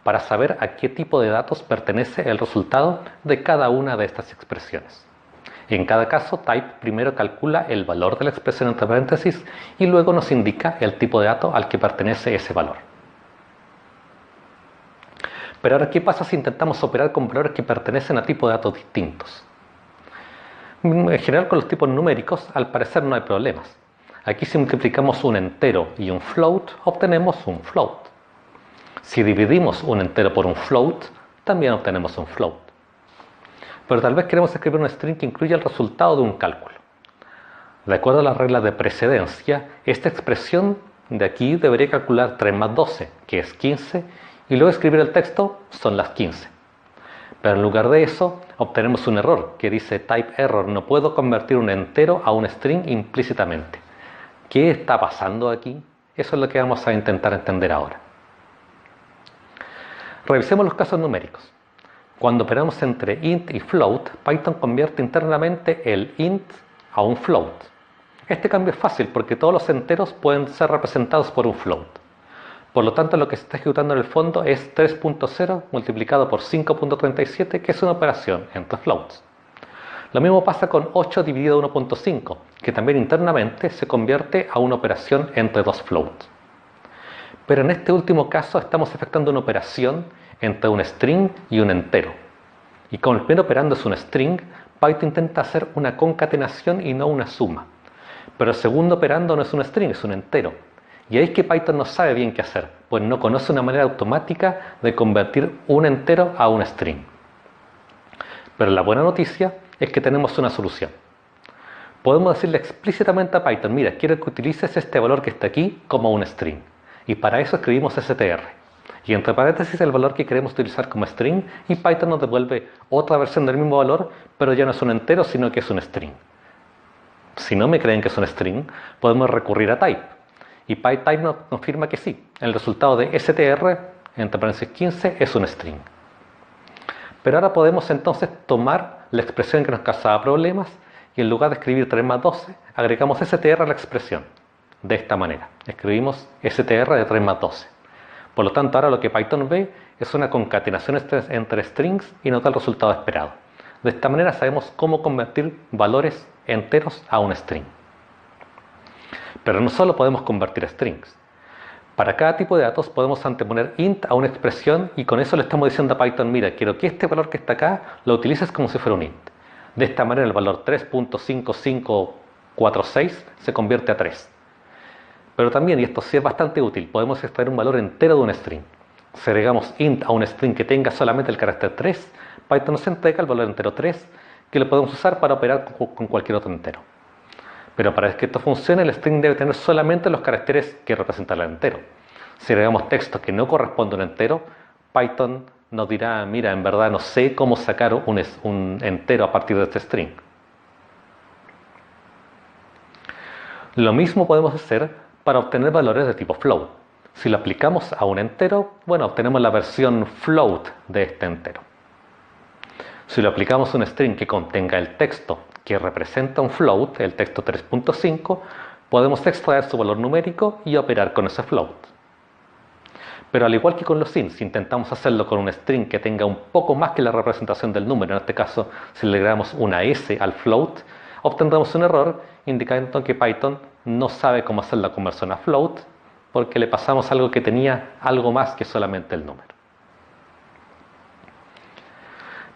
para saber a qué tipo de datos pertenece el resultado de cada una de estas expresiones. En cada caso, type primero calcula el valor de la expresión entre paréntesis y luego nos indica el tipo de dato al que pertenece ese valor. Pero ahora, ¿qué pasa si intentamos operar con valores que pertenecen a tipos de datos distintos? En general, con los tipos numéricos, al parecer no hay problemas. Aquí si multiplicamos un entero y un float, obtenemos un float. Si dividimos un entero por un float, también obtenemos un float. Pero tal vez queremos escribir un string que incluya el resultado de un cálculo. De acuerdo a las reglas de precedencia, esta expresión de aquí debería calcular 3 más 12, que es 15, y luego escribir el texto son las 15. Pero en lugar de eso, obtenemos un error que dice type error, no puedo convertir un entero a un string implícitamente. ¿Qué está pasando aquí? Eso es lo que vamos a intentar entender ahora. Revisemos los casos numéricos. Cuando operamos entre int y float, Python convierte internamente el int a un float. Este cambio es fácil porque todos los enteros pueden ser representados por un float. Por lo tanto, lo que se está ejecutando en el fondo es 3.0 multiplicado por 5.37, que es una operación entre floats. Lo mismo pasa con 8 dividido 1.5, que también internamente se convierte a una operación entre dos floats. Pero en este último caso estamos efectuando una operación entre un string y un entero. Y como el primer operando es un string, Python intenta hacer una concatenación y no una suma. Pero el segundo operando no es un string, es un entero. Y ahí es que Python no sabe bien qué hacer, pues no conoce una manera automática de convertir un entero a un string. Pero la buena noticia es que tenemos una solución. Podemos decirle explícitamente a Python, mira, quiero que utilices este valor que está aquí como un string. Y para eso escribimos str. Y entre paréntesis el valor que queremos utilizar como string, y Python nos devuelve otra versión del mismo valor, pero ya no es un entero, sino que es un string. Si no me creen que es un string, podemos recurrir a type. Y PyType nos confirma que sí. El resultado de str, entre paréntesis 15, es un string. Pero ahora podemos entonces tomar la expresión que nos causaba problemas y en lugar de escribir 3 más 12, agregamos str a la expresión. De esta manera, escribimos str de 3 más 12. Por lo tanto, ahora lo que Python ve es una concatenación entre strings y nos da el resultado esperado. De esta manera sabemos cómo convertir valores enteros a un string. Pero no solo podemos convertir strings. Para cada tipo de datos podemos anteponer int a una expresión y con eso le estamos diciendo a Python, mira, quiero que este valor que está acá lo utilices como si fuera un int. De esta manera el valor 3.5546 se convierte a 3. Pero también, y esto sí es bastante útil, podemos extraer un valor entero de un string. Si agregamos int a un string que tenga solamente el carácter 3, Python nos entrega el valor entero 3, que lo podemos usar para operar con cualquier otro entero. Pero para que esto funcione, el string debe tener solamente los caracteres que representan el entero. Si agregamos texto que no corresponde a un entero, Python nos dirá, mira, en verdad no sé cómo sacar un entero a partir de este string. Lo mismo podemos hacer para obtener valores de tipo float. Si lo aplicamos a un entero, bueno, obtenemos la versión float de este entero. Si lo aplicamos a un string que contenga el texto que representa un float, el texto 3.5, podemos extraer su valor numérico y operar con ese float. Pero al igual que con los int, si intentamos hacerlo con un string que tenga un poco más que la representación del número, en este caso si le agregamos una s al float, obtendremos un error indicando que Python no sabe cómo hacer la conversión a float porque le pasamos algo que tenía algo más que solamente el número.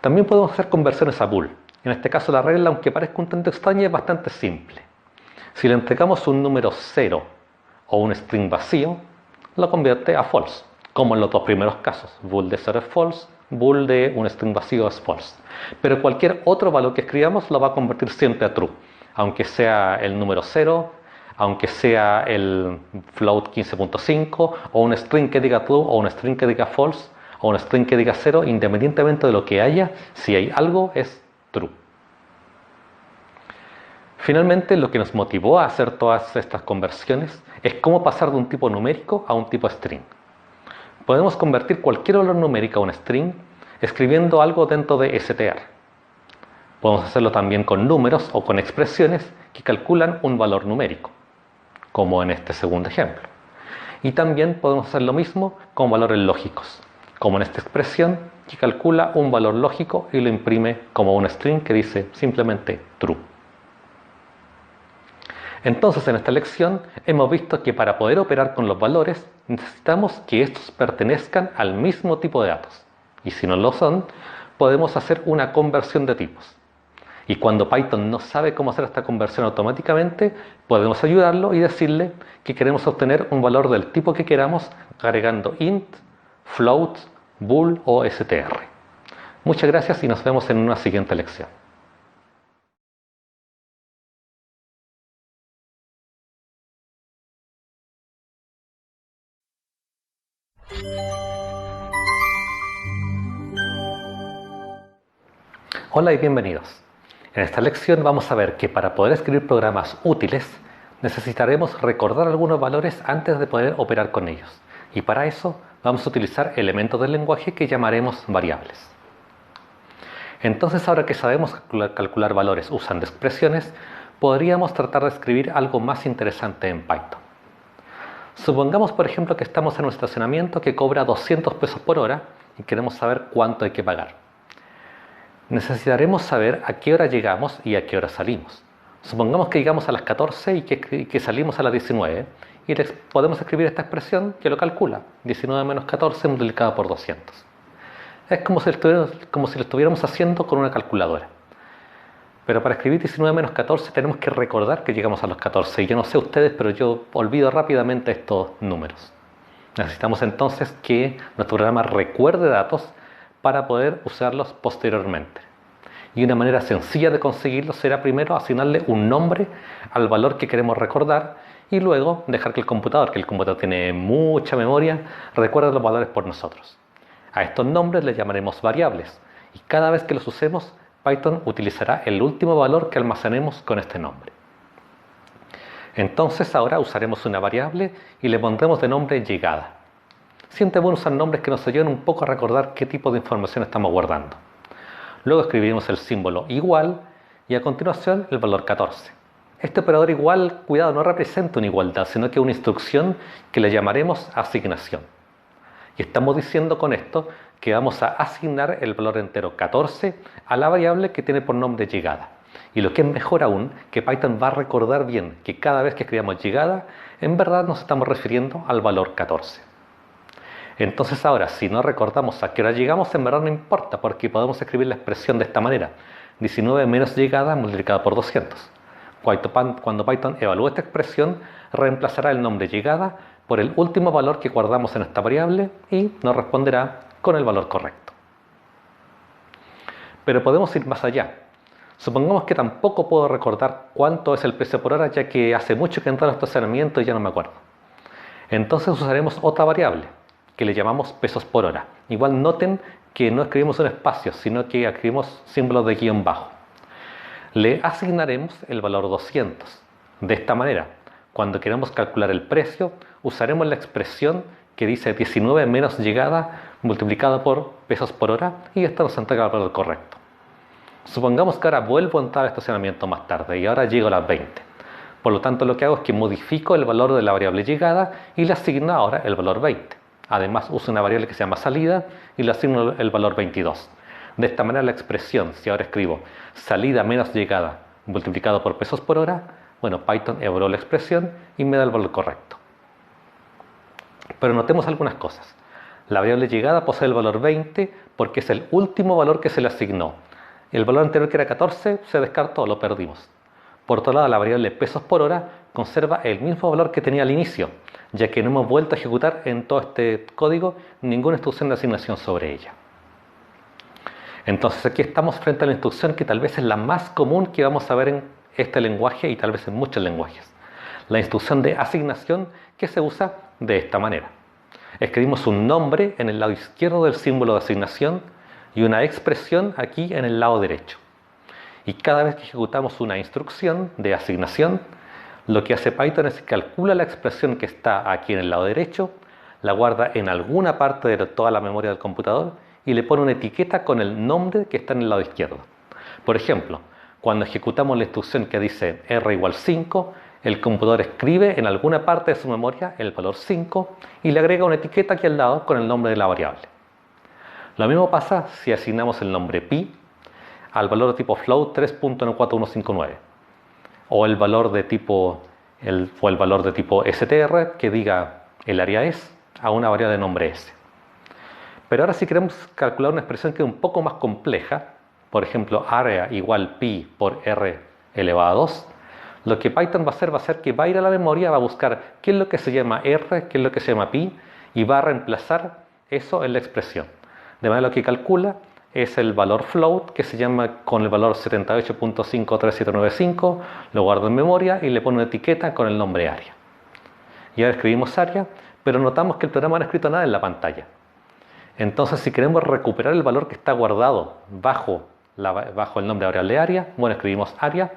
También podemos hacer conversiones a bool. En este caso la regla, aunque parezca un tanto extraña, es bastante simple. Si le entregamos un número 0 o un string vacío, lo convierte a false, como en los dos primeros casos. Bool de 0 es false, bool de un string vacío es false. Pero cualquier otro valor que escribamos lo va a convertir siempre a true, aunque sea el número 0, aunque sea el float 15.5, o un string que diga true, o un string que diga false, o un string que diga 0, independientemente de lo que haya, si hay algo es true. Finalmente, lo que nos motivó a hacer todas estas conversiones es cómo pasar de un tipo numérico a un tipo string. Podemos convertir cualquier valor numérico a un string escribiendo algo dentro de str. Podemos hacerlo también con números o con expresiones que calculan un valor numérico, como en este segundo ejemplo. Y también podemos hacer lo mismo con valores lógicos, como en esta expresión que calcula un valor lógico y lo imprime como un string que dice simplemente true. Entonces, en esta lección hemos visto que para poder operar con los valores necesitamos que estos pertenezcan al mismo tipo de datos. Y si no lo son, podemos hacer una conversión de tipos. Y cuando Python no sabe cómo hacer esta conversión automáticamente, podemos ayudarlo y decirle que queremos obtener un valor del tipo que queramos agregando int, float, bool o str. Muchas gracias y nos vemos en una siguiente lección. Hola y bienvenidos. En esta lección vamos a ver que para poder escribir programas útiles necesitaremos recordar algunos valores antes de poder operar con ellos. Y para eso vamos a utilizar elementos del lenguaje que llamaremos variables. Entonces, ahora que sabemos calcular valores usando expresiones, podríamos tratar de escribir algo más interesante en Python. Supongamos, por ejemplo, que estamos en un estacionamiento que cobra 200 pesos por hora y queremos saber cuánto hay que pagar. Necesitaremos saber a qué hora llegamos y a qué hora salimos. Supongamos que llegamos a las 14 y que salimos a las 19 y podemos escribir esta expresión que lo calcula, 19 menos 14 multiplicado por 200. Es como si lo estuviéramos haciendo con una calculadora. Pero para escribir 19 menos 14 tenemos que recordar que llegamos a los 14. Y yo no sé ustedes, pero yo olvido rápidamente estos números. Necesitamos entonces que nuestro programa recuerde datos para poder usarlos posteriormente. Y una manera sencilla de conseguirlo será primero asignarle un nombre al valor que queremos recordar y luego dejar que el computador tiene mucha memoria, recuerde los valores por nosotros. A estos nombres les llamaremos variables y cada vez que los usemos, Python utilizará el último valor que almacenemos con este nombre. Entonces ahora usaremos una variable y le pondremos de nombre llegada. Siempre bueno usar nombres que nos ayuden un poco a recordar qué tipo de información estamos guardando. Luego escribiremos el símbolo igual y a continuación el valor 14. Este operador igual, cuidado, no representa una igualdad, sino que es una instrucción que le llamaremos asignación. Y estamos diciendo con esto que vamos a asignar el valor entero 14 a la variable que tiene por nombre llegada. Y lo que es mejor aún, que Python va a recordar bien que cada vez que escribamos llegada, en verdad nos estamos refiriendo al valor 14. Entonces ahora, si no recordamos a qué hora llegamos, en verdad no importa, porque podemos escribir la expresión de esta manera. 19 menos llegada multiplicado por 200. Cuando Python evalúe esta expresión, reemplazará el nombre llegada por el último valor que guardamos en esta variable y nos responderá con el valor correcto. Pero podemos ir más allá. Supongamos que tampoco puedo recordar cuánto es el precio por hora, ya que hace mucho que entré al estacionamiento y ya no me acuerdo. Entonces usaremos otra variable, que le llamamos pesos por hora. Igual noten que no escribimos un espacio, sino que escribimos símbolos de guión bajo. Le asignaremos el valor 200. De esta manera, cuando queramos calcular el precio, usaremos la expresión que dice 19 menos llegada multiplicado por pesos por hora y esto nos entrega el valor correcto. Supongamos que ahora vuelvo a entrar al estacionamiento más tarde y ahora llego a las 20. Por lo tanto, lo que hago es que modifico el valor de la variable llegada y le asigno ahora el valor 20. Además, uso una variable que se llama salida y le asigno el valor 22. De esta manera, la expresión, si ahora escribo salida menos llegada multiplicado por pesos por hora, bueno, Python evaluó la expresión y me da el valor correcto. Pero notemos algunas cosas. La variable llegada posee el valor 20 porque es el último valor que se le asignó. El valor anterior, que era 14, se descartó, lo perdimos. Por otro lado, la variable pesos por hora conserva el mismo valor que tenía al inicio, ya que no hemos vuelto a ejecutar en todo este código ninguna instrucción de asignación sobre ella. Entonces aquí estamos frente a la instrucción que tal vez es la más común que vamos a ver en este lenguaje y tal vez en muchos lenguajes. La instrucción de asignación que se usa de esta manera. Escribimos un nombre en el lado izquierdo del símbolo de asignación y una expresión aquí en el lado derecho. Y cada vez que ejecutamos una instrucción de asignación, lo que hace Python es que calcula la expresión que está aquí en el lado derecho, la guarda en alguna parte de toda la memoria del computador y le pone una etiqueta con el nombre que está en el lado izquierdo. Por ejemplo, cuando ejecutamos la instrucción que dice r igual 5, el computador escribe en alguna parte de su memoria el valor 5 y le agrega una etiqueta aquí al lado con el nombre de la variable. Lo mismo pasa si asignamos el nombre pi al valor de tipo float 3.4159 o el valor de tipo str que diga el área es a una variable de nombre s. Pero ahora si queremos calcular una expresión que es un poco más compleja, por ejemplo area igual pi por r elevado a 2, lo que Python va a hacer que va a ir a la memoria, va a buscar qué es lo que se llama r, qué es lo que se llama pi y va a reemplazar eso en la expresión. De manera que lo que calcula es el valor float que se llama con el valor 78.53795, lo guardo en memoria y le pone una etiqueta con el nombre área. Y ahora escribimos área, pero notamos que el programa no ha escrito nada en la pantalla. Entonces, si queremos recuperar el valor que está guardado bajo bajo el nombre de variable área, bueno, escribimos área,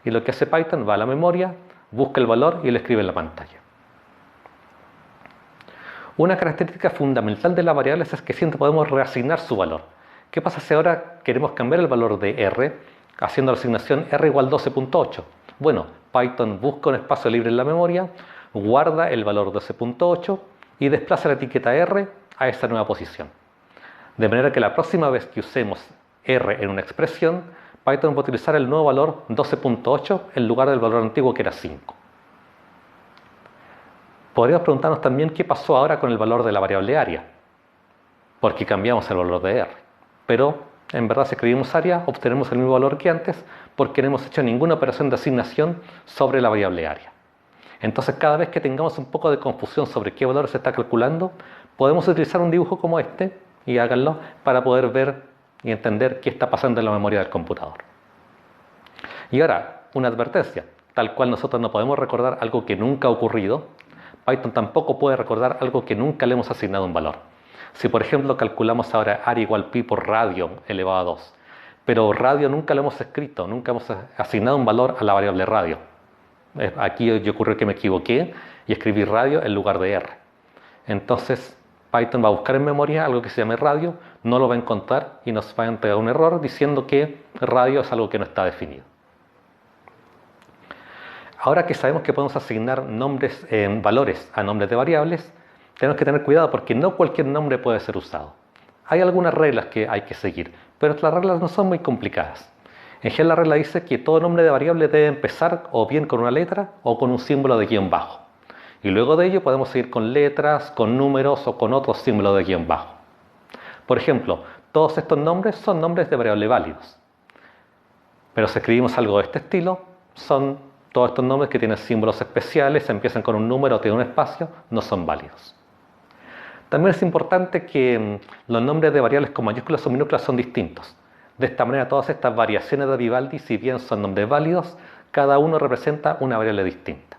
y lo que hace Python va a la memoria, busca el valor y lo escribe en la pantalla. Una característica fundamental de las variables es que siempre podemos reasignar su valor. ¿Qué pasa si ahora queremos cambiar el valor de r haciendo la asignación r igual 12.8? Bueno, Python busca un espacio libre en la memoria, guarda el valor 12.8 y desplaza la etiqueta r a esa nueva posición. De manera que la próxima vez que usemos r en una expresión, Python va a utilizar el nuevo valor 12.8 en lugar del valor antiguo que era 5. Podríamos preguntarnos también qué pasó ahora con el valor de la variable área, porque cambiamos el valor de r. Pero en verdad si escribimos área obtenemos el mismo valor que antes porque no hemos hecho ninguna operación de asignación sobre la variable área. Entonces cada vez que tengamos un poco de confusión sobre qué valor se está calculando, podemos utilizar un dibujo como este, y háganlo, para poder ver y entender qué está pasando en la memoria del computador. Y ahora, una advertencia. Tal cual nosotros no podemos recordar algo que nunca ha ocurrido, Python tampoco puede recordar algo que nunca le hemos asignado un valor. Si por ejemplo calculamos ahora área igual pi por radio elevado a 2, pero radio nunca lo hemos escrito, nunca hemos asignado un valor a la variable radio. Aquí yo ocurrió que me equivoqué y escribí radio en lugar de r. Entonces Python va a buscar en memoria algo que se llame radio, no lo va a encontrar y nos va a entregar un error diciendo que radio es algo que no está definido. Ahora que sabemos que podemos asignar nombres, valores a nombres de variables, tenemos que tener cuidado porque no cualquier nombre puede ser usado. Hay algunas reglas que hay que seguir, pero las reglas no son muy complicadas. En general la regla dice que todo nombre de variable debe empezar o bien con una letra o con un símbolo de guión bajo. Y luego de ello podemos seguir con letras, con números o con otros símbolos de guión bajo. Por ejemplo, todos estos nombres son nombres de variable válidos. Pero si escribimos algo de este estilo, son todos estos nombres que tienen símbolos especiales, empiezan con un número o tienen un espacio, no son válidos. También es importante que los nombres de variables con mayúsculas o minúsculas son distintos. De esta manera todas estas variaciones de Vivaldi, si bien son nombres válidos, cada uno representa una variable distinta.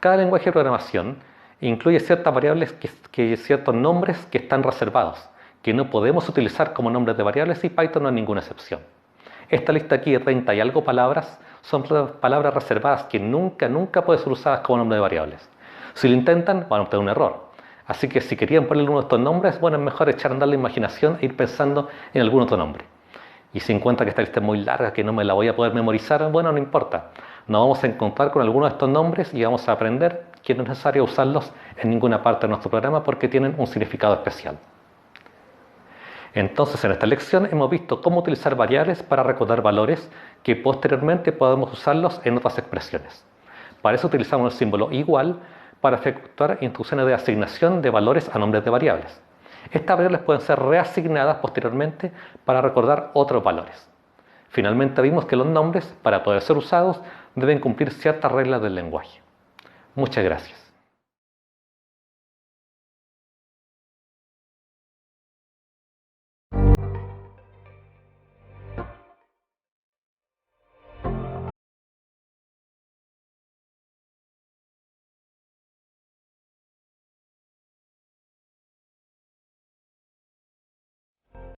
Cada lenguaje de programación incluye ciertas variables, ciertos nombres que están reservados, que no podemos utilizar como nombres de variables y Python no es ninguna excepción. Esta lista aquí de 30 y algo palabras son palabras reservadas que nunca pueden ser usadas como nombre de variables. Si lo intentan, van a obtener un error. Así que si querían ponerle uno de estos nombres, bueno, es mejor echar a andar la imaginación e ir pensando en algún otro nombre. Y si encuentra que esta lista es muy larga, que no me la voy a poder memorizar, bueno, no importa. Nos vamos a encontrar con alguno de estos nombres y vamos a aprender que no es necesario usarlos en ninguna parte de nuestro programa porque tienen un significado especial. Entonces, en esta lección hemos visto cómo utilizar variables para recordar valores que posteriormente podemos usarlos en otras expresiones. Para eso utilizamos el símbolo igual para efectuar instrucciones de asignación de valores a nombres de variables. Estas variables pueden ser reasignadas posteriormente para recordar otros valores. Finalmente vimos que los nombres, para poder ser usados, deben cumplir ciertas reglas del lenguaje. Muchas gracias.